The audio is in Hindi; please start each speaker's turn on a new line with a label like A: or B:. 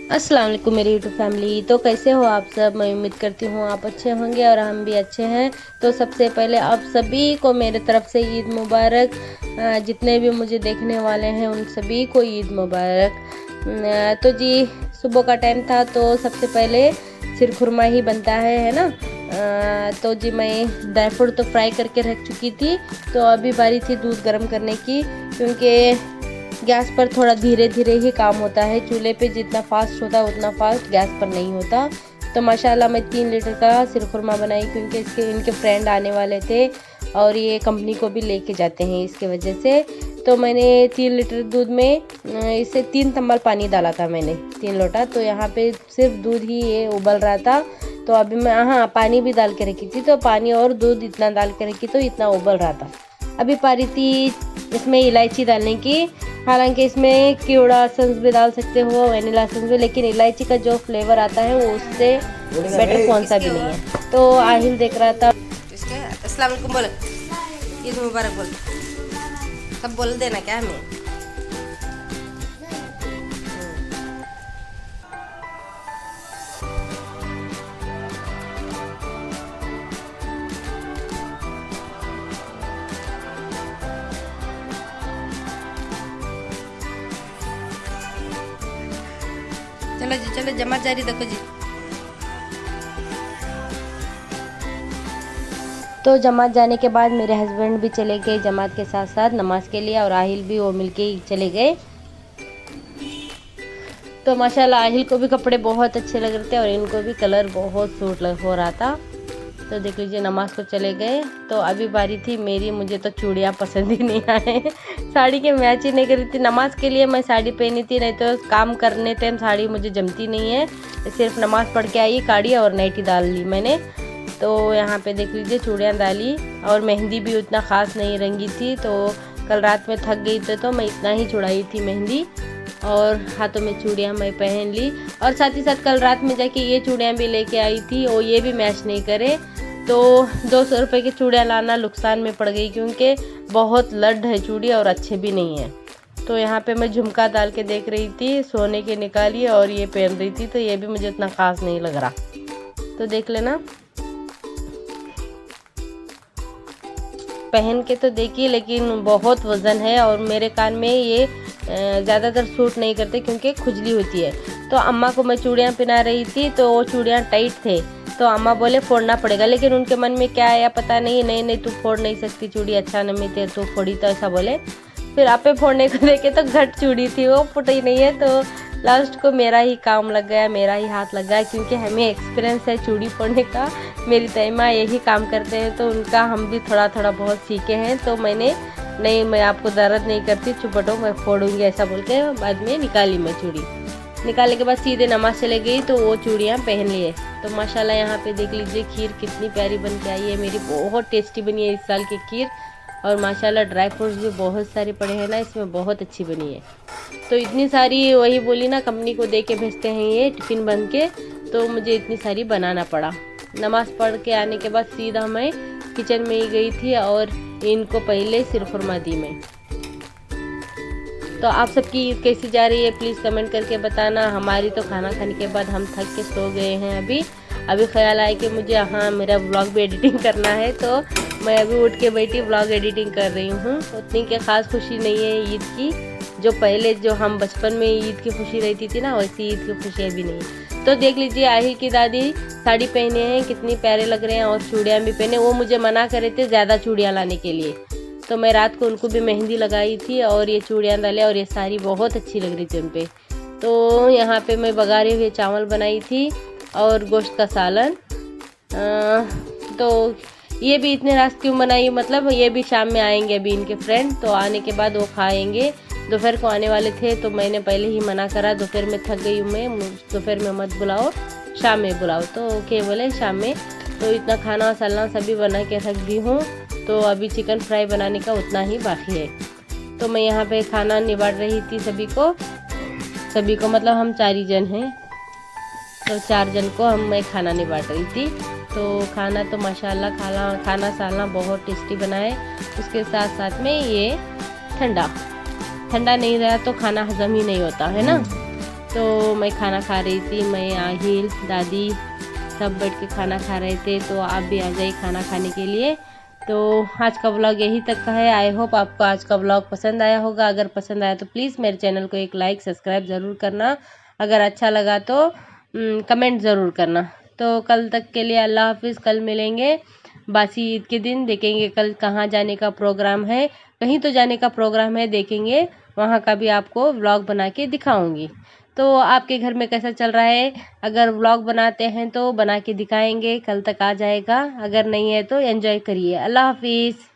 A: अस्सलाम वालेकुम मेरी यूट्यूब फैमिली। तो कैसे हो आप सब? मैं उम्मीद करती हूँ आप अच्छे होंगे और हम भी अच्छे हैं। तो सबसे पहले आप सभी को मेरे तरफ से ईद मुबारक। जितने भी मुझे देखने वाले हैं उन सभी को ईद मुबारक। तो जी सुबह का टाइम था तो सबसे पहले सिर खुरमा ही बनता है ना। तो जी मैं ड्राई फ्रूट तो फ्राई करके रख चुकी थी। तो अभी बारी थी दूध गर्म करने की, क्योंकि गैस पर थोड़ा धीरे धीरे ही काम होता है। चूल्हे पे जितना फास्ट होता है उतना फास्ट गैस पर नहीं होता। तो माशाल्लाह मैं 3 लीटर का सिरखुरमा बनाई, क्योंकि इनके फ्रेंड आने वाले थे और ये कंपनी को भी लेके जाते हैं, इसके वजह से। तो मैंने 3 लीटर दूध में इससे 3 तंबल पानी डाला था मैंने, 3 लोटा। तो यहाँ पे सिर्फ दूध ही ये उबल रहा था। तो अभी मैं पानी भी डाल के रखी थी, तो पानी और दूध इतना डाल के रखी तो इतना उबल रहा था। अभी पारी थी इसमें इलायची डालने की। हालांकि इसमें कीड़ा एसेंस भी डाल सकते हो, वनीला एसेंस भी, लेकिन इलायची का जो फ्लेवर आता है वो उससे बेटर कौन सा भी नहीं है। तो आहिल देख रहा था।
B: अस्सलाम वालेकुम बोल, ईद मुबारक बोल, सब बोल देना क्या हमें। चलो जी, चलो जमात जारी देखो जी।
A: तो जमात जाने के बाद मेरे हस्बैंड भी चले गए जमात के साथ साथ नमाज के लिए, और आहिल भी वो मिलके ही चले गए। तो माशाल्लाह आहिल को भी कपड़े बहुत अच्छे लग रहे थे और इनको भी कलर बहुत सूट हो रहा था। तो देख लीजिए नमाज को चले गए। तो अभी बारी थी मेरी। मुझे तो चूड़ियाँ पसंद ही नहीं आए, साड़ी के मैच ही नहीं कर रही थी। नमाज के लिए मैं साड़ी पहनी थी, नहीं तो काम करने टाइम साड़ी मुझे जमती नहीं है। सिर्फ नमाज पढ़ के आई, काड़ी और नाइटी डाल ली मैंने। तो यहाँ पे देख लीजिए चूड़ियाँ डाली, और मेहंदी भी उतना ख़ास नहीं रंगी थी। तो कल रात में थक गई थी तो मैं इतना ही छुड़ाई थी मेहंदी, और हाथों में चूड़ियाँ मैं पहन ली। और साथ ही साथ कल रात में जाके ये चूड़ियाँ भी लेके आई थी, और ये भी मैच नहीं करे। तो 200 रुपये की चूड़ियाँ लाना नुकसान में पड़ गई, क्योंकि बहुत लड है चूड़ी और अच्छे भी नहीं है। तो यहाँ पे मैं झुमका डाल के देख रही थी, सोने के निकाली और ये पहन रही थी। तो ये भी मुझे इतना ख़ास नहीं लग रहा, तो देख लेना पहन के तो देखिए, लेकिन बहुत वज़न है। और मेरे कान में ये ज़्यादातर सूट नहीं करते, क्योंकि खुजली होती है। तो अम्मा को मैं चूड़ियाँ पहना रही थी, तो वो चूड़ियाँ टाइट थे। तो अम्मा बोले फोड़ना पड़ेगा, लेकिन उनके मन में क्या आया पता नहीं, नहीं तू फोड़ नहीं सकती चूड़ी, अच्छा नहीं थे तू फोड़ी, तो ऐसा बोले। फिर आपे फोड़ने को देखे तो घट चूड़ी थी, वो फुटी नहीं है। तो लास्ट को मेरा ही काम लग गया, मेरा ही हाथ लग गया, क्योंकि हमें एक्सपीरियंस है चूड़ी फोड़ने का। मेरी तैमा यही काम करते हैं, तो उनका हम भी थोड़ा थोड़ा बहुत सीखे हैं। तो मैंने नहीं, मैं आपको दर्द नहीं करती, चुप हटो, मैं फोड़ूंगी ऐसा बोल के बाद में निकाली मैं चूड़ी। निकालने के बाद सीधे नमाज चले गई, तो वो चूड़ियाँ पहन लिए। तो माशाल्लाह यहाँ पे देख लीजिए खीर कितनी प्यारी बन के आई है मेरी, बहुत टेस्टी बनी है इस साल की खीर। और माशाल्लाह ड्राई फ्रूट्स भी बहुत सारे पड़े हैं ना इसमें, बहुत अच्छी बनी है। तो इतनी सारी, वही बोली ना, कंपनी को दे के भेजते हैं ये टिफ़िन बन के, तो मुझे इतनी सारी बनाना पड़ा। नमाज़ पढ़ के आने के बाद सीधा मैं किचन में ही गई थी, और इनको पहले सिरखुरमा दी मैं। तो आप सबकी ईद कैसी जा रही है प्लीज़ कमेंट करके बताना। हमारी तो खाना खाने के बाद हम थक के सो गए हैं। अभी ख्याल आया कि मुझे मेरा व्लॉग भी एडिटिंग करना है, तो मैं अभी उठ के बैठी व्लॉग एडिटिंग कर रही हूँ। उतनी के ख़ास खुशी नहीं है ईद की, जो पहले जो हम बचपन में ईद की खुशी रहती थी ना, वैसी ईद की खुशी अभी नहीं। तो देख लीजिए आहिल की दादी साड़ी पहने हैं, कितनी प्यारे लग रहे हैं, और चूड़ियाँ भी पहने। वो मुझे मना कर रहे थे ज़्यादा चूड़ियाँ लाने के लिए, तो मैं रात को उनको भी मेहंदी लगाई थी और ये चूड़ियाँ डाले, और ये साड़ी बहुत अच्छी लग रही थी उन पर। तो यहाँ पे मैं बघारे हुए चावल बनाई थी और गोश्त का सालन। तो ये भी इतने रात क्यों बनाई, मतलब ये भी शाम में आएंगे अभी इनके फ्रेंड, तो आने के बाद वो खाएंगे। दोपहर को आने वाले थे, तो मैंने पहले ही मना करा, दोपहर में थक गई हूँ मैं, दोपहर में मत बुलाओ, शाम में बुलाओ। तो ओके बोले शाम में। तो इतना खाना सालना सभी बना के रख दी हूँ। तो अभी चिकन फ्राई बनाने का उतना ही बाकी है। तो मैं यहाँ पे खाना निबाड़ रही थी सभी को मतलब हम 4 ही जन हैं, तो 4 जन को मैं खाना निबाड़ रही थी। तो खाना तो माशाल्लाह खाना सालना बहुत टेस्टी बना है। उसके साथ साथ में ये ठंडा नहीं रहा तो खाना हजम ही नहीं होता है ना। तो मैं खाना खा रही थी, मैं आहिल दादी सब बैठ के खाना खा रहे थे। तो आप भी आ जाइए खाना खाने के लिए। तो आज का व्लॉग यही तक का है। आई होप आपको आज का व्लॉग पसंद आया होगा। अगर पसंद आया तो प्लीज़ मेरे चैनल को एक लाइक सब्सक्राइब ज़रूर करना। अगर अच्छा लगा तो कमेंट ज़रूर करना। तो कल तक के लिए अल्लाह हाफिज़। कल मिलेंगे बासी ईद के दिन, देखेंगे कल कहाँ जाने का प्रोग्राम है। कहीं तो जाने का प्रोग्राम है, देखेंगे वहाँ का भी आपको व्लॉग बना के दिखाऊंगी। तो आपके घर में कैसा चल रहा है? अगर व्लॉग बनाते हैं तो बना के दिखाएंगे, कल तक आ जाएगा। अगर नहीं है तो एंजॉय करिए। अल्लाह हाफिज़।